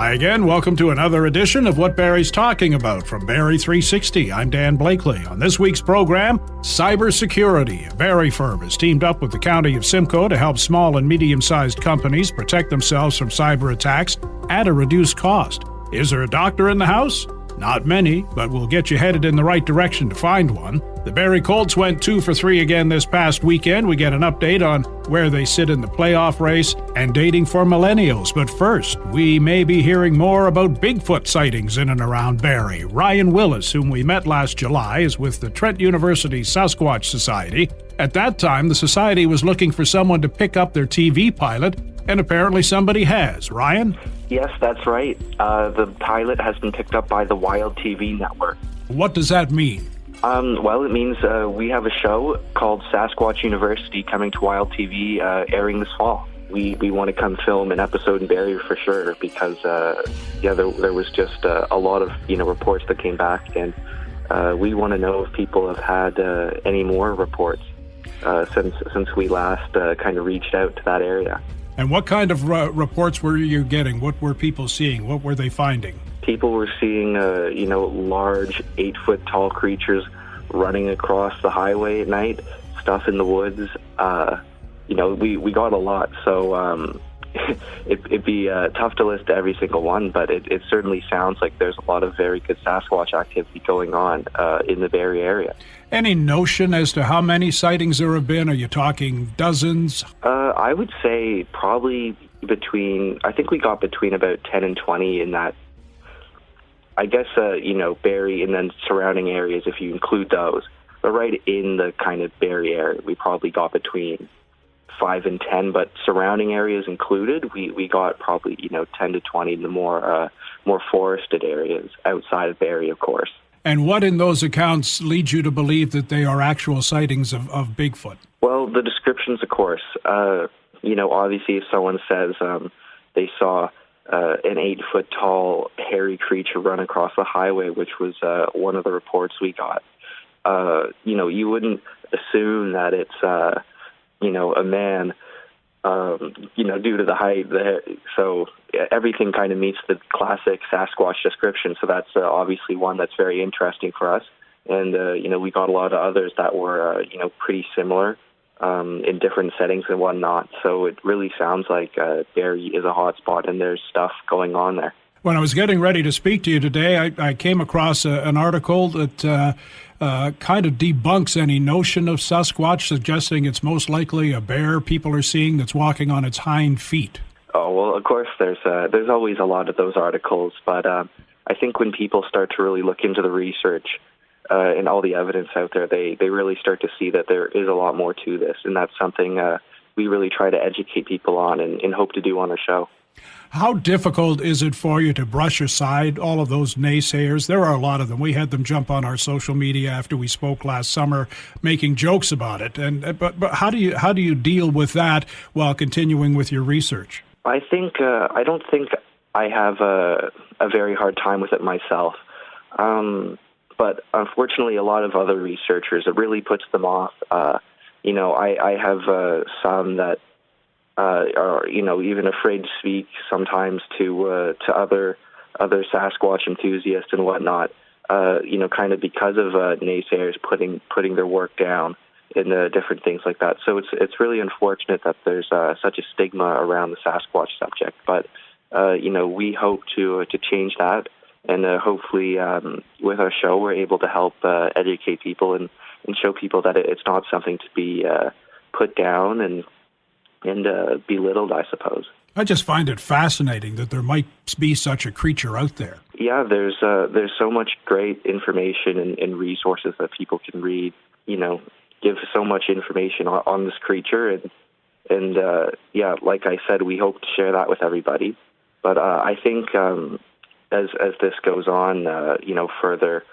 Hi again, welcome to another edition of What Barrie's Talking About from Barrie 360. I'm Dan Blakely. On this week's program, Cybersecurity. A Barrie firm has teamed up with the County of Simcoe to help small and medium-sized companies protect themselves from cyber attacks at a reduced cost. Is there a doctor in the house? Not many, but we'll get you headed in the right direction to find one. The Barrie Colts went 2 for 3 again this past weekend. We get an update on where they sit in the playoff race and dating for millennials. But first, we may be hearing more about Bigfoot sightings in and around Barrie. Ryan Willis, whom we met last July, is with the Trent University Sasquatch Society. At that time, the society was looking for someone to pick up their TV pilot, and apparently somebody has. Ryan? Yes, that's right. The pilot has been picked up by the Wild TV network. What does that mean? Well, it means we have a show called Sasquatch University coming to Wild TV, airing this fall. We want to come film an episode in Barrie for sure because, there was just a lot of reports that came back, and we want to know if people have had any more reports since we last kind of reached out to that area. And what kind of reports were you getting? What were people seeing? What were they finding? People were seeing, large 8-foot-tall creatures running across the highway at night, stuff in the woods. We got a lot, so it'd be tough to list every single one, but it certainly sounds like there's a lot of very good Sasquatch activity going on in the Barrie area. Any notion as to how many sightings there have been? Are you talking dozens? I would say probably I think we got between about 10 and 20 in that. I guess, Barrie and then surrounding areas if you include those. But right in the kind of Barrie area, we probably got between 5 and 10, but surrounding areas included, we got probably, 10 to 20 in the more forested areas outside of Barrie, of course. And what in those accounts leads you to believe that they are actual sightings of Bigfoot? Well, the descriptions, of course. Obviously if someone says they saw an 8-foot-tall hairy creature run across the highway, which was one of the reports we got, you wouldn't assume that it's, a man, due to the height. So everything kind of meets the classic Sasquatch description. So that's obviously one that's very interesting for us. And, we got a lot of others that were, pretty similar in different settings and whatnot. So it really sounds like Barrie is a hot spot and there's stuff going on there. When I was getting ready to speak to you today, I came across an article that kind of debunks any notion of Sasquatch, suggesting it's most likely a bear people are seeing that's walking on its hind feet. Oh, well, of course, there's always a lot of those articles, but I think when people start to really look into the research and all the evidence out there, they really start to see that there is a lot more to this, and that's something we really try to educate people on and hope to do on the show. How difficult is it for you to brush aside all of those naysayers? There are a lot of them. We had them jump on our social media after we spoke last summer, making jokes about it. But how do you deal with that while continuing with your research? I think I don't think I have a very hard time with it myself. But unfortunately, a lot of other researchers, it really puts them off. I have some that are even afraid to speak sometimes to other Sasquatch enthusiasts and whatnot. Kind of because of naysayers putting their work down in different things like that. So it's really unfortunate that there's such a stigma around the Sasquatch subject. But we hope to change that, and hopefully with our show we're able to help educate people and show people that it's not something to be put down and belittled, I suppose. I just find it fascinating that there might be such a creature out there. Yeah, there's so much great information and resources that people can read. Give so much information on this creature, and like I said, we hope to share that with everybody. But I think as this goes on, further,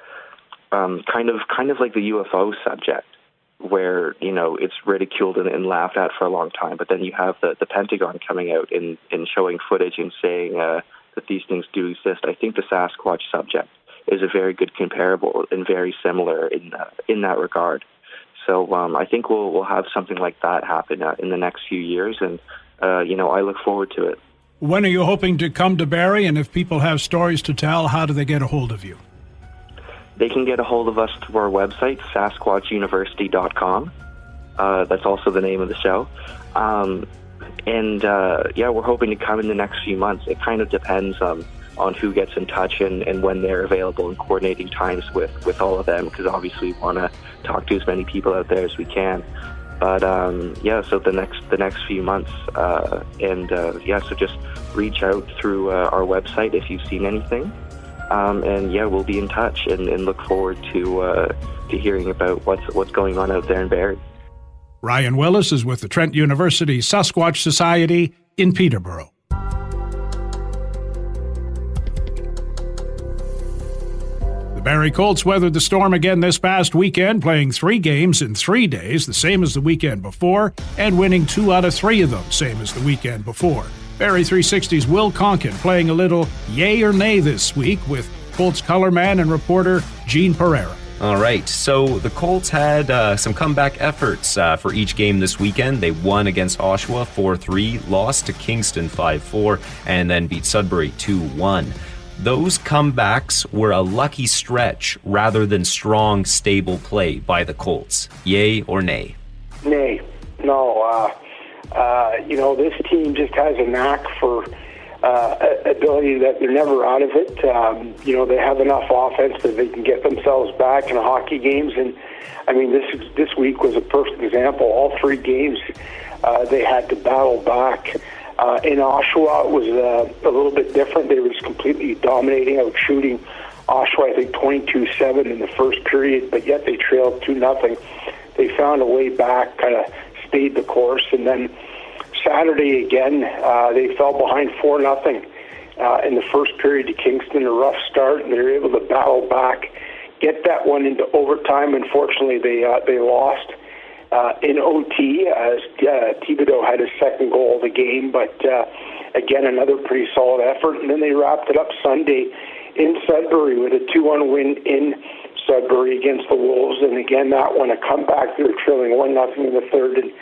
kind of like the UFO subject, where it's ridiculed and laughed at for a long time, but then you have the Pentagon coming out and showing footage and saying that these things do exist. I think the Sasquatch subject is a very good comparable and very similar in that regard. So I think we'll have something like that happen in the next few years, and I look forward to it. When are you hoping to come to Barrie? And if people have stories to tell, how do they get a hold of you? They can get a hold of us through our website, sasquatchuniversity.com. That's also the name of the show. We're hoping to come in the next few months. It kind of depends on who gets in touch and when they're available, and coordinating times with all of them, because obviously we want to talk to as many people out there as we can. But so the next few months, so just reach out through our website if you've seen anything, we'll be in touch and look forward to hearing about what's going on out there in Barrie. Ryan Willis is with the Trent University Sasquatch Society in Peterborough. The Barrie Colts weathered the storm again this past weekend, playing 3 games in 3 days, the same as the weekend before, and winning 2 out of 3 of them, same as the weekend before. Barrie 360's Will Conkin playing a little yay or nay this week with Colts color man and reporter Gene Pereira. All right, so the Colts had some comeback efforts for each game this weekend. They won against Oshawa 4-3, lost to Kingston 5-4, and then beat Sudbury 2-1. Those comebacks were a lucky stretch rather than strong, stable play by the Colts. Yay or nay? Nay. No. This team just has a knack for ability that they're never out of it. They have enough offense that they can get themselves back in hockey games. And, this week was a perfect example. All 3 games they had to battle back. In Oshawa, it was a little bit different. They were just completely dominating, out shooting Oshawa, I think, 22-7 in the first period, but yet they trailed 2-0. They found a way back, kind of stayed the course, and then Saturday again, they fell behind 4-0 in the first period to Kingston, a rough start, and they were able to battle back, get that one into overtime. Unfortunately, they lost in OT as Thibodeau had his second goal of the game, but again, another pretty solid effort. And then they wrapped it up Sunday in Sudbury with a 2-1 win in Sudbury against the Wolves. And again, that one, a comeback. They were trailing 1-0 in the third. And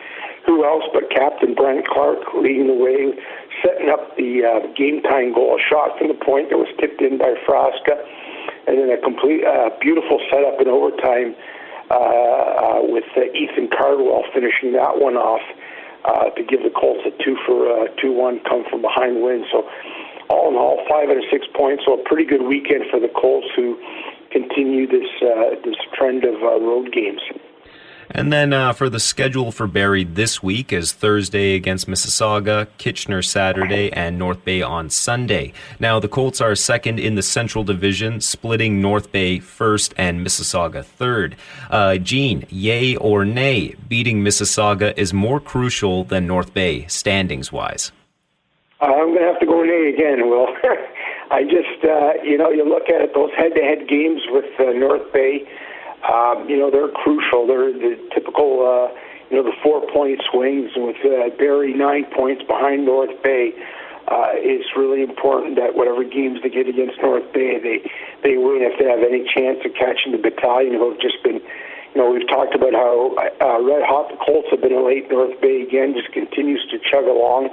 who else but Captain Brent Clark leading the way, setting up the game-tying goal, a shot from the point that was tipped in by Frasca. And then a complete, beautiful setup in overtime with Ethan Cardwell finishing that one off to give the Colts a 2-1 come from behind win. So all in all, 5 out of 6 points. So a pretty good weekend for the Colts, who continue this trend of road games. And then for the schedule for Barrie this week is Thursday against Mississauga, Kitchener Saturday, and North Bay on Sunday. Now, the Colts are second in the Central Division, splitting North Bay first and Mississauga third. Gene, yay or nay, beating Mississauga is more crucial than North Bay, standings-wise? I'm going to have to go nay again, Will. I just, you look at it, those head-to-head games with North Bay, they're crucial. They're the typical, the 4-point swings. And with Barrie 9 points behind North Bay, it's really important that whatever games they get against North Bay, they win if they have any chance of catching the battalion who have just been, we've talked about how red hot the Colts have been in late. North Bay, again, just continues to chug along,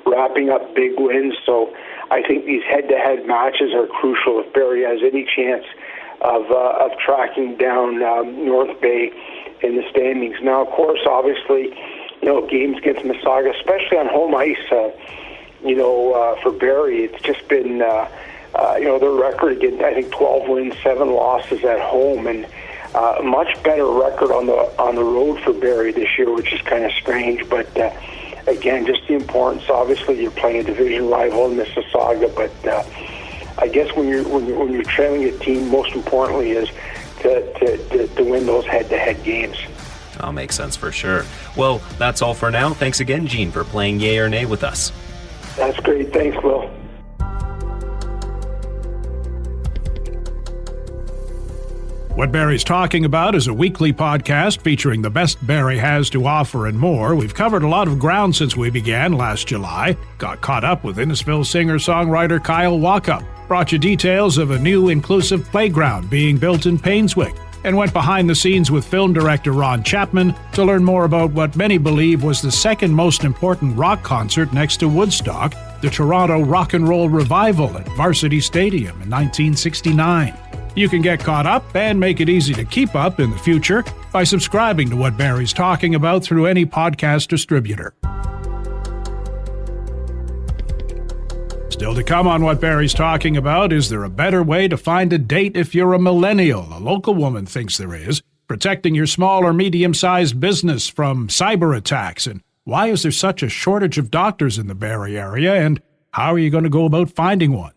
wrapping up big wins. So I think these head-to-head matches are crucial if Barrie has any chance of tracking down North Bay in the standings. Now, of course, obviously, games against Mississauga, especially on home ice, for Barrie, it's just been, their record again, I think 12 wins, 7 losses at home, and a much better record on the road for Barrie this year, which is kind of strange. But again, just the importance. Obviously, you're playing a division rival in Mississauga, but I guess when you're trailing a team, most importantly is to win those head-to-head games. That'll make sense for sure. Well, that's all for now. Thanks again, Gene, for playing Yay or Nay with us. That's great. Thanks, Will. What Barrie's Talking About is a weekly podcast featuring the best Barrie has to offer and more. We've covered a lot of ground since we began last July. Got caught up with Innisfil singer-songwriter Kyle Walkup. Brought you details of a new inclusive playground being built in Painswick. And went behind the scenes with film director Ron Chapman to learn more about what many believe was the second most important rock concert next to Woodstock, the the Toronto Rock and Roll Revival at Varsity Stadium in 1969. You can get caught up and make it easy to keep up in the future by subscribing to What Barrie's Talking About through any podcast distributor. Still to come on What Barrie's Talking About, is there a better way to find a date if you're a millennial? A local woman thinks there is. Protecting your small or medium-sized business from cyber attacks, and why is there such a shortage of doctors in the Barrie area, and how are you going to go about finding one?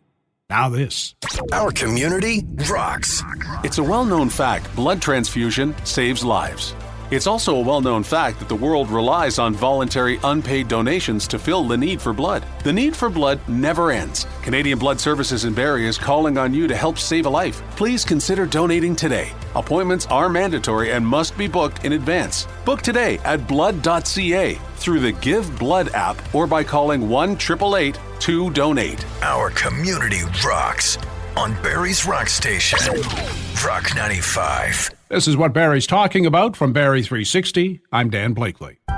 Now this. Our community rocks. It's a well-known fact blood transfusion saves lives. It's also a well-known fact that the world relies on voluntary unpaid donations to fill the need for blood. The need for blood never ends. Canadian Blood Services in Barrie is calling on you to help save a life. Please consider donating today. Appointments are mandatory and must be booked in advance. Book today at blood.ca through the Give Blood app or by calling 1-888-2-DONATE. Our community rocks on Barrie's Rock Station. Rock 95. This is What Barrie's Talking About from Barrie 360. I'm Dan Blakely. A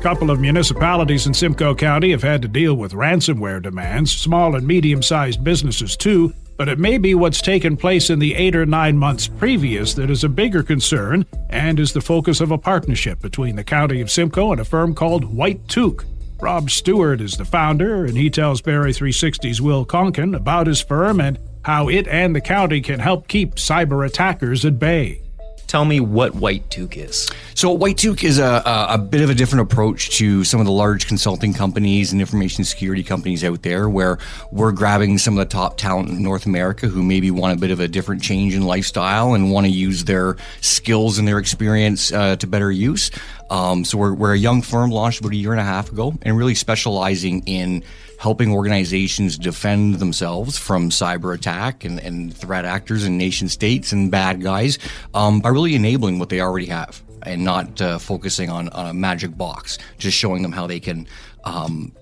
couple of municipalities in Simcoe County have had to deal with ransomware demands, small and medium-sized businesses too, but it may be what's taken place in the 8 or 9 months previous that is a bigger concern and is the focus of a partnership between the County of Simcoe and a firm called White Toque. Rob Stewart is the founder, and he tells Barrie 360's Will Conkin about his firm and how it and the county can help keep cyber attackers at bay. Tell me what White Toque is. So White Toque is a bit of a different approach to some of the large consulting companies and information security companies out there, where we're grabbing some of the top talent in North America who maybe want a bit of a different change in lifestyle and want to use their skills and their experience to better use. So we're a young firm launched about a year and a half ago and really specializing in helping organizations defend themselves from cyber attack and threat actors and nation states and bad guys by really enabling what they already have and not focusing on a magic box, just showing them how they can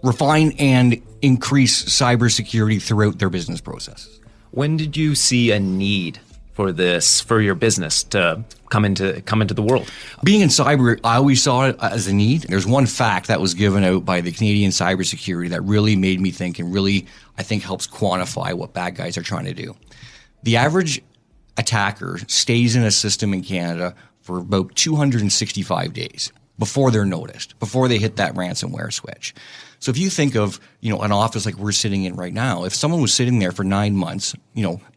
refine and increase cybersecurity throughout their business processes. When did you see a need for this, for your business to come into the world? Being in cyber, I always saw it as a need. There's one fact that was given out by the Canadian Cybersecurity that really made me think and really, I think, helps quantify what bad guys are trying to do. The average attacker stays in a system in Canada for about 265 days before they're noticed, before they hit that ransomware switch. So if you think of, an office like we're sitting in right now, if someone was sitting there for 9 months,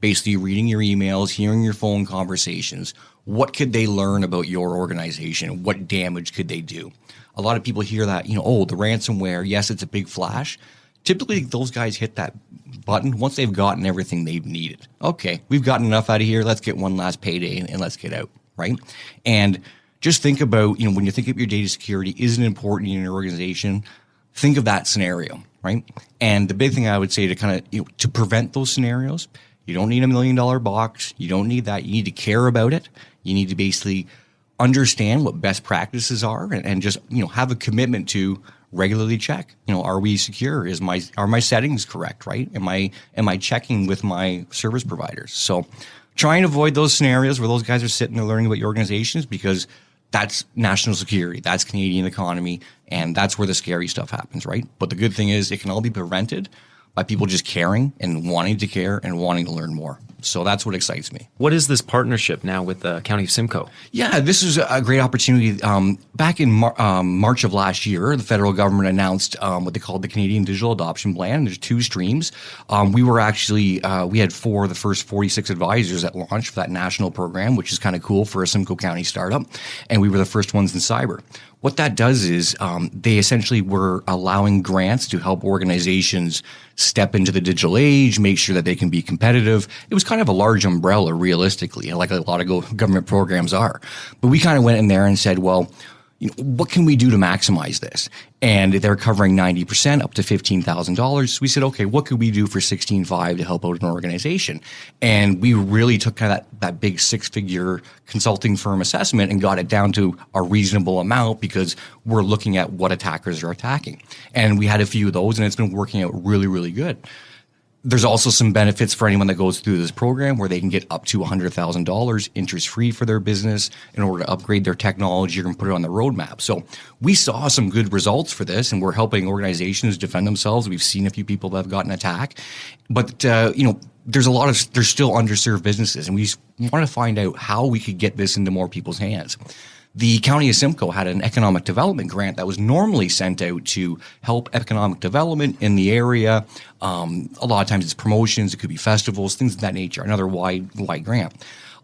basically reading your emails, hearing your phone conversations, what could they learn about your organization? What damage could they do? A lot of people hear that, the ransomware, yes, it's a big flash. Typically, those guys hit that button once they've gotten everything they've needed. Okay, we've gotten enough out of here. Let's get one last payday and let's get out, right? And just think about, when you think of your data security, is it important in your organization? Think of that scenario, right? And the big thing I would say to kind of, to prevent those scenarios, you don't need $1 million box. You don't need that. You need to care about it. You need to basically understand what best practices are and just, have a commitment to regularly check, are we secure? Are my settings correct, right? Am I checking with my service providers? So try and avoid those scenarios where those guys are sitting there learning about your organizations, because that's national security, that's Canadian economy, and that's where the scary stuff happens, right? But the good thing is it can all be prevented by people just caring and wanting to care and wanting to learn more. So that's what excites me. What is this partnership now with the County of Simcoe? Yeah, this is a great opportunity. Back in March of last year, the federal government announced what they called the Canadian Digital Adoption Plan. There's 2 streams. We were actually, we had 4 of the first 46 advisors at launch for that national program, which is kind of cool for a Simcoe County startup. And we were the first ones in cyber. What that does is they essentially were allowing grants to help organizations step into the digital age, make sure that they can be competitive. It was kind of a large umbrella, realistically, like a lot of government programs are. But we kind of went in there and said, well, what can we do to maximize this? And they're covering 90% up to $15,000. So we said, okay, what could we do for $16,500 to help out an organization? And we really took kind of that big 6-figure consulting firm assessment and got it down to a reasonable amount, because we're looking at what attackers are attacking. And we had a few of those, and it's been working out really, really good. There's also some benefits for anyone that goes through this program where they can get up to $100,000 interest-free for their business in order to upgrade their technology or put it on the roadmap. So we saw some good results for this, and we're helping organizations defend themselves. We've seen a few people that have gotten attacked. But, there's still underserved businesses, and we want to find out how we could get this into more people's hands. The County of Simcoe had an economic development grant that was normally sent out to help economic development in the area. A lot of times it's promotions, it could be festivals, things of that nature, another wide grant.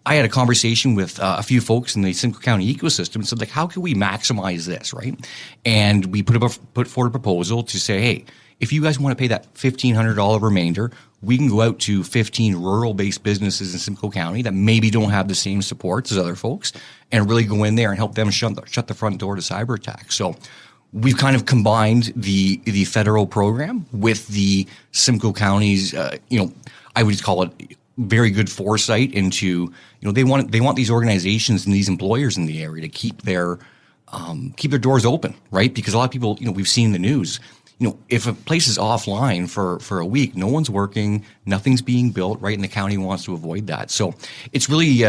I had a conversation with a few folks in the Simcoe County ecosystem and said, like, how can we maximize this, right? And we put forward a proposal to say, hey, if you guys want to pay that $1,500 remainder, we can go out to 15 rural-based businesses in Simcoe County that maybe don't have the same supports as other folks and really go in there and help them shut the front door to cyber attacks. So we've kind of combined the federal program with the Simcoe County's, I would call it very good foresight into, they want these organizations and these employers in the area to keep their doors open, right? Because a lot of people, we've seen the news. If a place is offline for a week, no one's working, nothing's being built, right? And the county wants to avoid that. So it's really,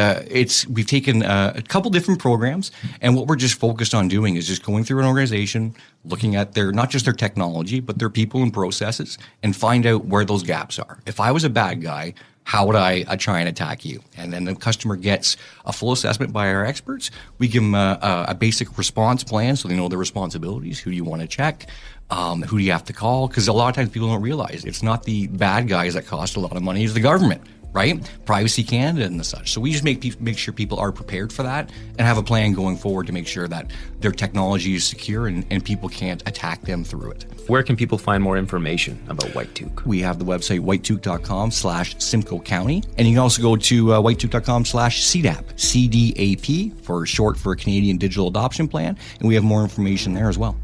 we've taken a couple different programs, and what we're just focused on doing is just going through an organization, looking at not just their technology, but their people and processes, and find out where those gaps are. If I was a bad guy, how would I try and attack you? And then the customer gets a full assessment by our experts. We give them a basic response plan so they know their responsibilities. Who do you want to check? Who do you have to call? Because a lot of times people don't realize it's not the bad guys that cost a lot of money, it's the government, right? Privacy Canada and such. So we just make sure people are prepared for that and have a plan going forward to make sure that their technology is secure and people can't attack them through it. Where can people find more information about White Toque? We have the website whitetoque.com/Simcoe County, and you can also go to whitetoque.com/CDAP, CDAP for short for Canadian Digital Adoption Plan, and we have more information there as well.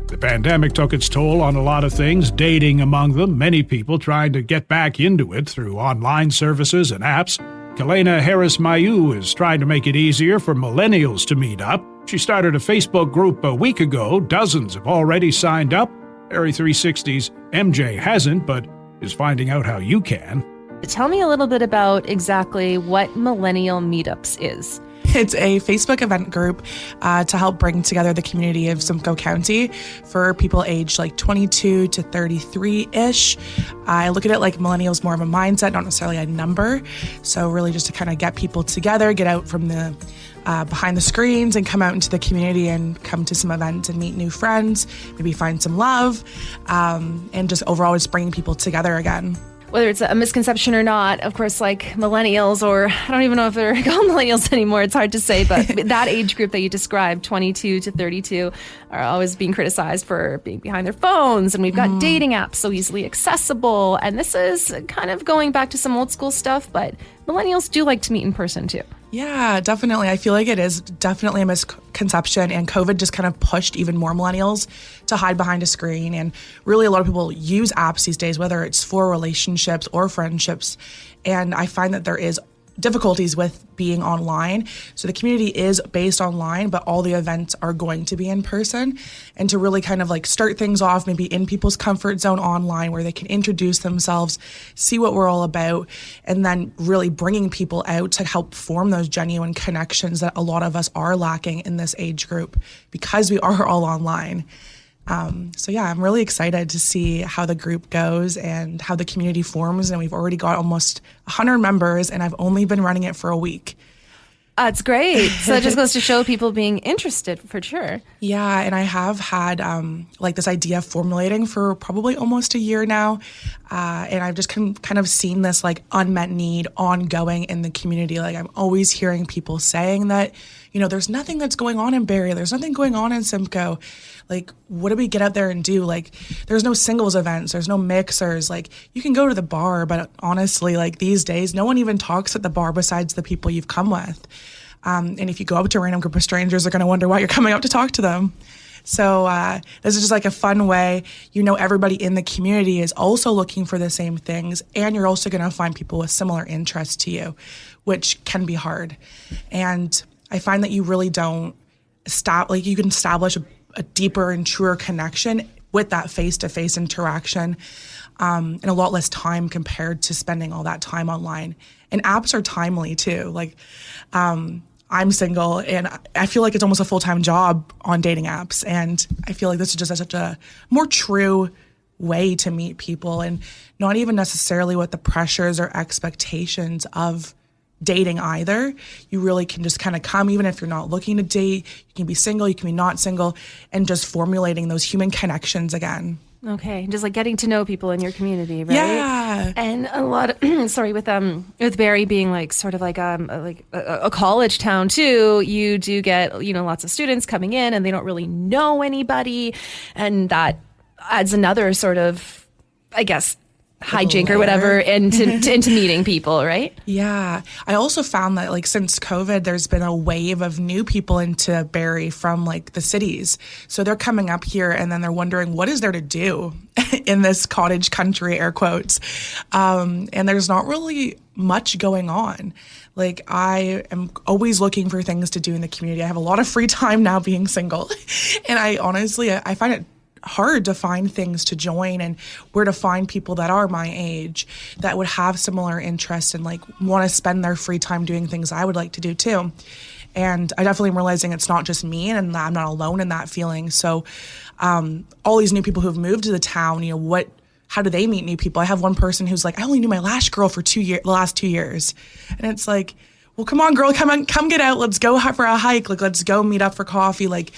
The pandemic took its toll on a lot of things, dating among them, many people trying to get back into it through online services and apps. Kalena Harris-Mayu is trying to make it easier for millennials to meet up. She started a Facebook group a week ago. Dozens have already signed up. Barrie 360's MJ hasn't, but is finding out how you can. Tell me a little bit about exactly what Millennial Meetups is. It's a Facebook event group to help bring together the community of Simcoe County for people aged like 22 to 33-ish. I look at it like millennials more of a mindset, not necessarily a number. So really just to kind of get people together, get out from the behind the screens and come out into the community and come to some events and meet new friends, maybe find some love, and just overall just bringing people together again. Whether it's a misconception or not, of course, like millennials, or I don't even know if they're called millennials anymore, it's hard to say, but that age group that you described, 22 to 32, are always being criticized for being behind their phones, and we've got dating apps so easily accessible, and this is kind of going back to some old school stuff, but millennials do like to meet in person too. Yeah, definitely. I feel like it is definitely a misconception, and COVID just kind of pushed even more millennials to hide behind a screen. And really a lot of people use apps these days, whether it's for relationships or friendships. And I find that there is difficulties with being online. So the community is based online, but all the events are going to be in person. And to really kind of like start things off maybe in people's comfort zone online where they can introduce themselves, see what we're all about, and then really bringing people out to help form those genuine connections that a lot of us are lacking in this age group because we are all online. So yeah, I'm really excited to see how the group goes and how the community forms. And we've already got almost 100 members, and I've only been running it for a week. It's great. So it just goes to show people being interested for sure. Yeah, and I have had like this idea formulating for probably almost a year now. And I've just kind of seen this like unmet need ongoing in the community. Like I'm always hearing people saying that, you know, there's nothing that's going on in Barrie. There's nothing going on in Simcoe. Like, what do we get out there and do? Like, there's no singles events. There's no mixers. Like, you can go to the bar, but honestly, like these days, no one even talks at the bar besides the people you've come with. And if you go up to a random group of strangers, they're going to wonder why you're coming up to talk to them. So this is just like a fun way. You know, everybody in the community is also looking for the same things, and you're also going to find people with similar interests to you, which can be hard. And I find that you really don't stop, like you can establish a deeper and truer connection with that face-to-face interaction, and a lot less time compared to spending all that time online. And apps are timely too. Like, I'm single, and I feel like it's almost a full-time job on dating apps. And I feel like this is just such a more true way to meet people, and not even necessarily with the pressures or expectations of dating either. You really can just kind of come, even if you're not looking to date. You can be single, you can be not single, and just formulating those human connections again. Okay, just like getting to know people in your community, right? Yeah. And a lot of, with Barrie being like sort of like a college town too, you do get, lots of students coming in and they don't really know anybody, and that adds another sort of, I guess, hijink or whatever into meeting people, right? Yeah. I also found that like since COVID, there's been a wave of new people into Barrie from like the cities. So they're coming up here and then they're wondering, what is there to do in this cottage country, air quotes? And there's not really much going on. Like, I am always looking for things to do in the community. I have a lot of free time now being single. And I find it hard to find things to join and where to find people that are my age that would have similar interests and like want to spend their free time doing things I would like to do too. And I definitely am realizing it's not just me and I'm not alone in that feeling. So all these new people who have moved to the town, how do they meet new people? I have one person who's like, I only knew my last girl for the last 2 years. And it's like, well, come on, girl, come get out. Let's go for a hike. Like, let's go meet up for coffee. Like,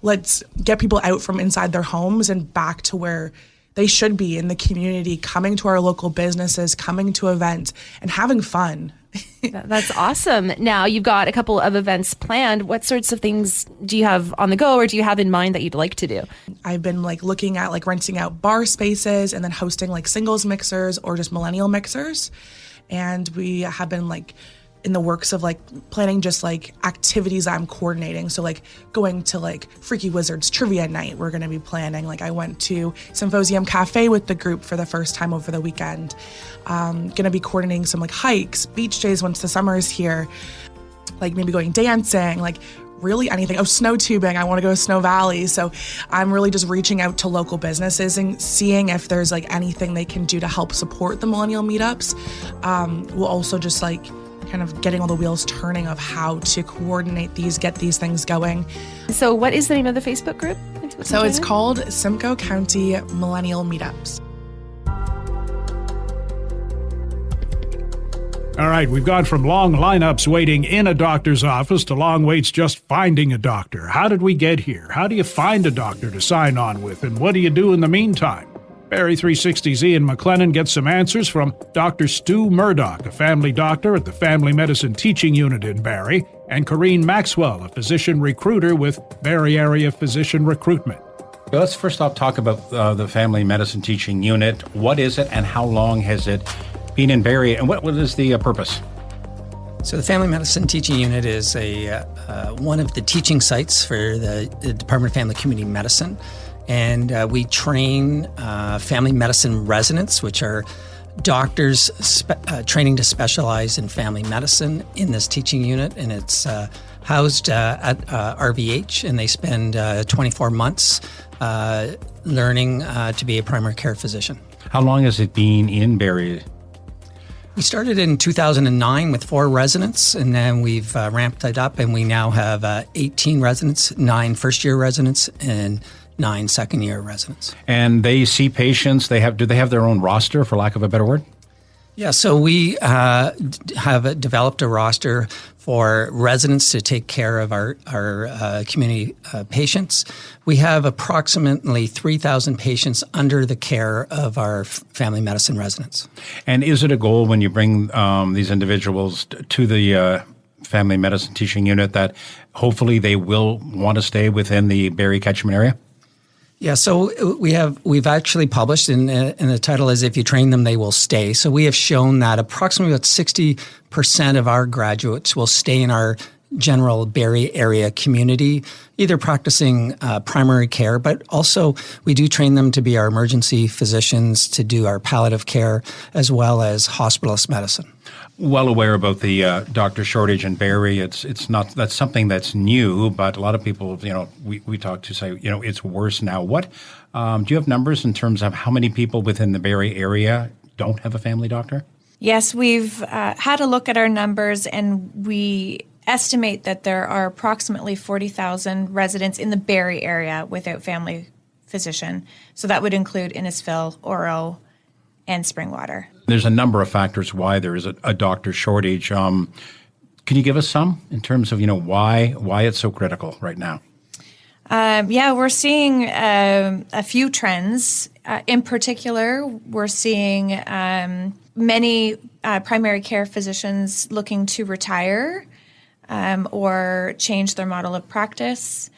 let's get people out from inside their homes and back to where they should be in the community, coming to our local businesses, coming to events, and having fun. That's awesome. Now, you've got a couple of events planned. What sorts of things do you have on the go, or do you have in mind that you'd like to do? I've been like looking at like renting out bar spaces and then hosting like singles mixers or just millennial mixers. And we have been like in the works of like planning just like activities I'm coordinating. So like going to like Freaky Wizards trivia night, we're going to be planning. Like I went to Symposium Cafe with the group for the first time over the weekend. Going to be coordinating some like hikes, beach days once the summer is here, like maybe going dancing, like really anything. Oh, snow tubing. I want to go to Snow Valley. So I'm really just reaching out to local businesses and seeing if there's like anything they can do to help support the millennial meetups. We'll also just like kind of getting all the wheels turning of how to coordinate these, get these things going. So what is the name of the Facebook group? So it's called Simcoe County Millennial Meetups. All right, we've gone from long lineups waiting in a doctor's office to long waits just finding a doctor. How did we get here? How do you find a doctor to sign on with? And what do you do in the meantime? Barrie 360's Ian McLennan gets some answers from Dr. Stu Murdoch, a family doctor at the Family Medicine Teaching Unit in Barrie, and Corrine Maxwell, a physician recruiter with Barrie Area Physician Recruitment. Let's first off talk about the Family Medicine Teaching Unit. What is it and how long has it been in Barrie, and what is the purpose? So the Family Medicine Teaching Unit is one of the teaching sites for the Department of Family Community Medicine. And we train family medicine residents, which are doctors training to specialize in family medicine in this teaching unit. And it's housed at RVH, and they spend 24 months learning to be a primary care physician. How long has it been in Barrie? We started in 2009 with 4 residents, and then we've ramped it up, and we now have 18 residents, 9 first-year residents, and 9 second-year residents. And they see patients. Do they have their own roster, for lack of a better word? Yeah, so we have developed a roster for residents to take care of our community patients. We have approximately 3,000 patients under the care of our family medicine residents. And is it a goal when you bring these individuals to the Family Medicine Teaching Unit that hopefully they will want to stay within the Barrie catchment area? Yeah, so we've actually published, and the title is "If You Train Them, They Will Stay." So we have shown that approximately about 60% of our graduates will stay in our general Barrie area community, either practicing primary care, but also we do train them to be our emergency physicians, to do our palliative care, as well as hospitalist medicine. well aware about the doctor shortage in Barrie. That's something that's new, but a lot of people, we talk to say, it's worse now. What do you have numbers in terms of how many people within the Barrie area don't have a family doctor? Yes, we've had a look at our numbers, and we estimate that there are approximately 40,000 residents in the Barrie area without family physician. So that would include Innisfil, Oro, and Springwater. There's a number of factors why there is a doctor shortage. Can you give us some in terms of why it's so critical right now? We're seeing a few trends. In particular, we're seeing many primary care physicians looking to retire or change their model of practice.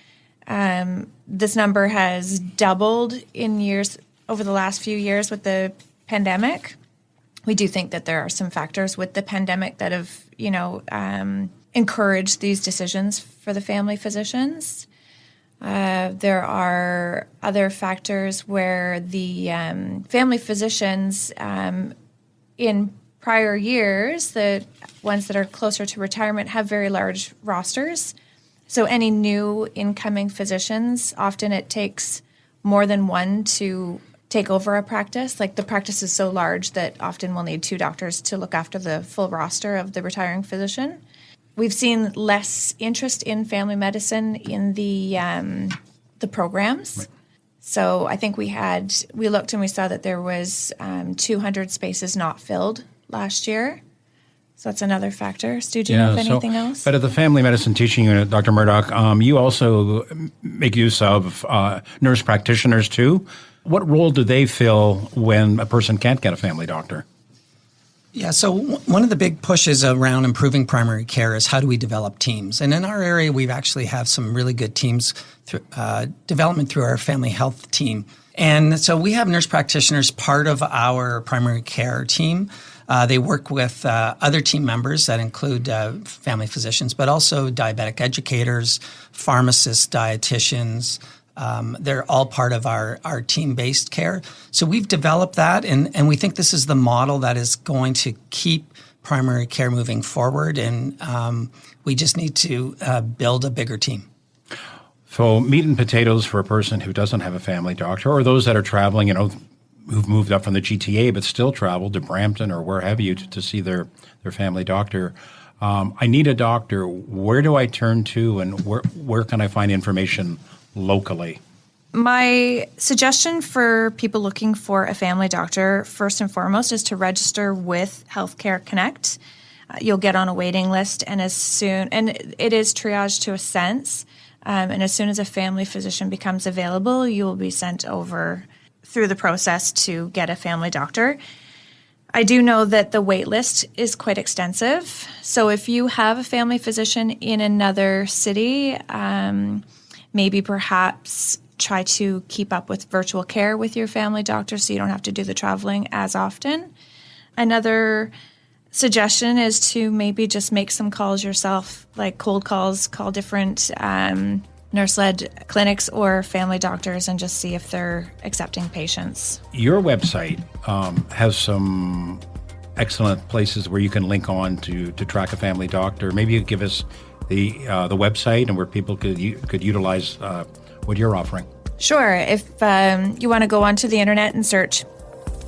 This number has doubled in years over the last few years with the pandemic. We do think that there are some factors with the pandemic that have, encouraged these decisions for the family physicians. There are other factors where the family physicians in prior years, the ones that are closer to retirement, have very large rosters. So any new incoming physicians, often it takes more than one to take over a practice. Like the practice is so large that often we'll need 2 doctors to look after the full roster of the retiring physician. We've seen less interest in family medicine in the programs. Right. So I think we looked and we saw that there was 200 spaces not filled last year. So that's another factor. Stu, do you have anything else? But at the Family Medicine Teaching Unit, Dr. Murdoch, you also make use of nurse practitioners too. What role do they fill when a person can't get a family doctor? Yeah, so one of the big pushes around improving primary care is how do we develop teams? And in our area, we actually have some really good teams through development through our family health team. And so we have nurse practitioners part of our primary care team. They work with other team members that include family physicians, but also diabetic educators, pharmacists, dietitians. They're all part of our team-based care. So we've developed that, and we think this is the model that is going to keep primary care moving forward, and we just need to build a bigger team. So meat and potatoes for a person who doesn't have a family doctor, or those that are traveling, who've moved up from the GTA but still travel to Brampton or where have you to see their family doctor. I need a doctor. Where do I turn to, and where can I find information locally? My suggestion for people looking for a family doctor, first and foremost, is to register with Healthcare Connect. You'll get on a waiting list, and it is triaged to a sense. And as soon as a family physician becomes available, you will be sent over through the process to get a family doctor. I do know that the wait list is quite extensive. So if you have a family physician in another city, maybe perhaps try to keep up with virtual care with your family doctor so you don't have to do the traveling as often. Another suggestion is to maybe just make some calls yourself, like cold calls, call different nurse-led clinics or family doctors and just see if they're accepting patients. Your website has some excellent places where you can link on to track a family doctor. Maybe you could give us the website and where people could utilize what you're offering. Sure. If you want to go onto the internet and search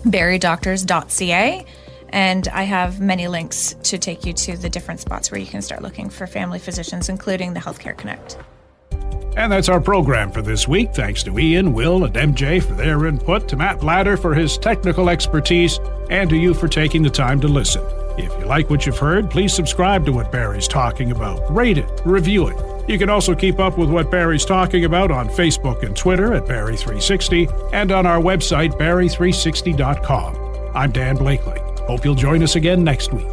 barriedoctors.ca, and I have many links to take you to the different spots where you can start looking for family physicians, including the Healthcare Connect. And that's our program for this week. Thanks to Ian, Will, and MJ for their input, to Matt Blatter for his technical expertise, and to you for taking the time to listen. If you like what you've heard, please subscribe to What Barrie's Talking About. Rate it, review it. You can also keep up with What Barrie's Talking About on Facebook and Twitter at Barrie360 and on our website, Barrie360.com. I'm Dan Blakely. Hope you'll join us again next week.